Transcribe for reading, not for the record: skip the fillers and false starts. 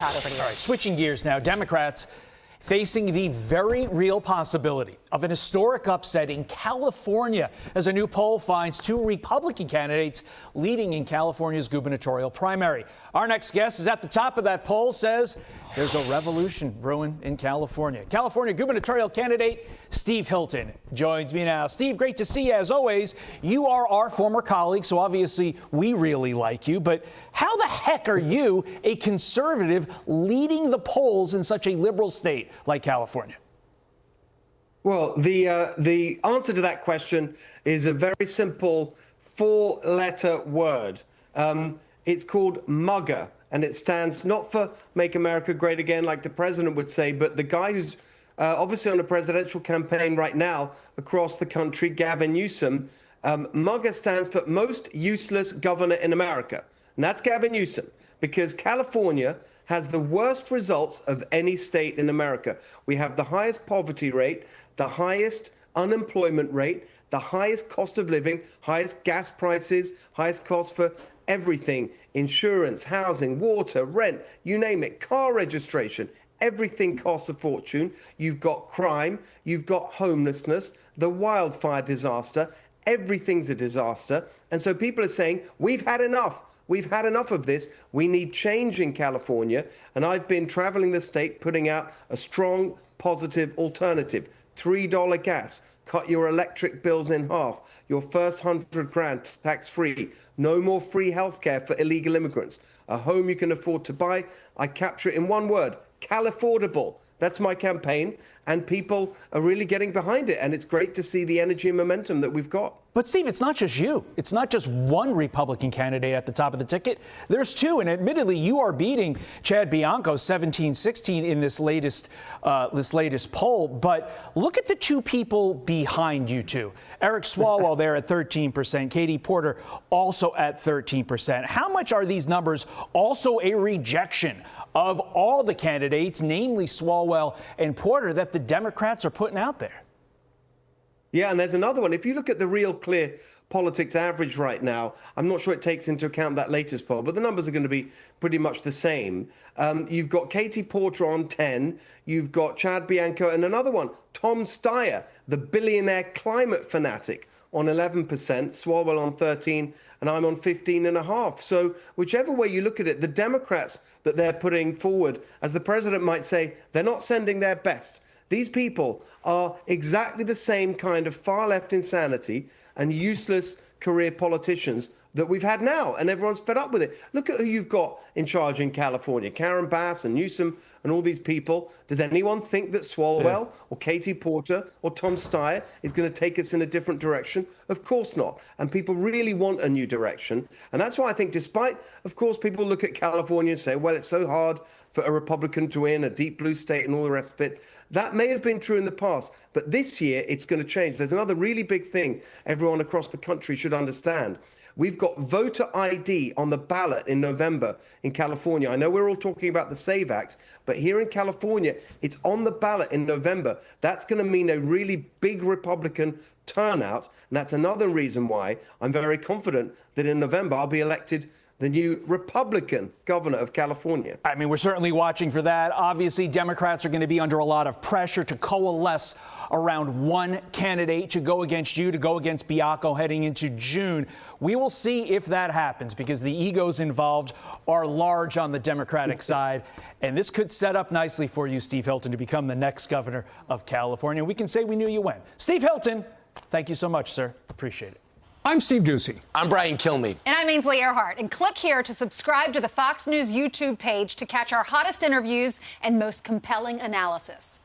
All right, switching gears now. Democrats facing the very real possibility of an historic upset in California as a new poll finds two Republican candidates leading in California's gubernatorial primary. Our next guest is at the top of that poll, says there's a revolution brewing in California. California gubernatorial candidate Steve Hilton joins me now. Steve, great to see you as always. You are our former colleague, so obviously we really like you. But how the heck are you, a conservative, leading the polls in such a liberal state like California? Well, the answer to that question is a very simple four-letter word. It's called MAGA, and it stands not for Make America Great Again, like the president would say, but the guy who's obviously on a presidential campaign right now across the country, Gavin Newsom. MAGA stands for Most Useless Governor in America, and that's Gavin Newsom, because California has the worst results of any state in America. We have the highest poverty rate, the highest unemployment rate, the highest cost of living, highest gas prices, highest cost for everything, insurance, housing, water, rent, you name it, car registration. Everything costs a fortune. You've got crime, you've got homelessness, the wildfire disaster, everything's a disaster. And so people are saying, we've had enough. We've had enough of this. We need change in California. And I've been traveling the state putting out a strong, positive alternative. $3 gas. Cut your electric bills in half. Your first $100,000 tax-free. No more free healthcare for illegal immigrants. A home you can afford to buy. I capture it in one word. Cal-affordable. That's my campaign, and people are really getting behind it, and it's great to see the energy and momentum that we've got. But, Steve, it's not just you. It's not just one Republican candidate at the top of the ticket. There's two, and admittedly, you are beating Chad Bianco 17-16 in this latest poll. But look at the two people behind you two. Eric Swalwell there at 13%, Katie Porter also at 13%. How much are these numbers also a rejection of all the candidates, namely Swalwell and Porter, that the Democrats are putting out there? Yeah, and there's another one. If you look at the Real Clear Politics average right now, I'm not sure it takes into account that latest poll, but the numbers are going to be pretty much the same. You've got Katie Porter on 10, you've got Chad Bianco, and another one, Tom Steyer, the billionaire climate fanatic, on 11%, Swalwell on 13, and I'm on 15.5. So whichever way you look at it, the Democrats that they're putting forward, as the president might say, they're not sending their best. These people are exactly the same kind of far-left insanity and useless career politicians that we've had now, and everyone's fed up with it. Look at who you've got in charge in California, Karen Bass and Newsom and all these people. Does anyone think that Swalwell or Katie Porter or Tom Steyer is going to take us in a different direction? Of course not. And people really want a new direction. And that's why I think, despite, of course, people look at California and say, well, it's so hard for a Republican to win, a deep blue state and all the rest of it. That may have been true in the past, but this year it's going to change. There's another really big thing everyone across the country should understand. We've got voter ID on the ballot in November in California. I know we're all talking about the SAVE Act, but here in California, it's on the ballot in November. That's going to mean a really big Republican turnout. And that's another reason why I'm very confident that in November I'll be elected the new Republican governor of California. I mean, we're certainly watching for that. Obviously, Democrats are going to be under a lot of pressure to coalesce around one candidate to go against you, to go against Bianco heading into June. We will see if that happens, because the egos involved are large on the Democratic side. And this could set up nicely for you, Steve Hilton, to become the next governor of California. We can say we knew you when. Steve Hilton, thank you so much, sir. Appreciate it. I'm Steve Ducey. I'm Brian Kilmeade. And I'm Ainsley Earhart. And click here to subscribe to the Fox News YouTube page to catch our hottest interviews and most compelling analysis.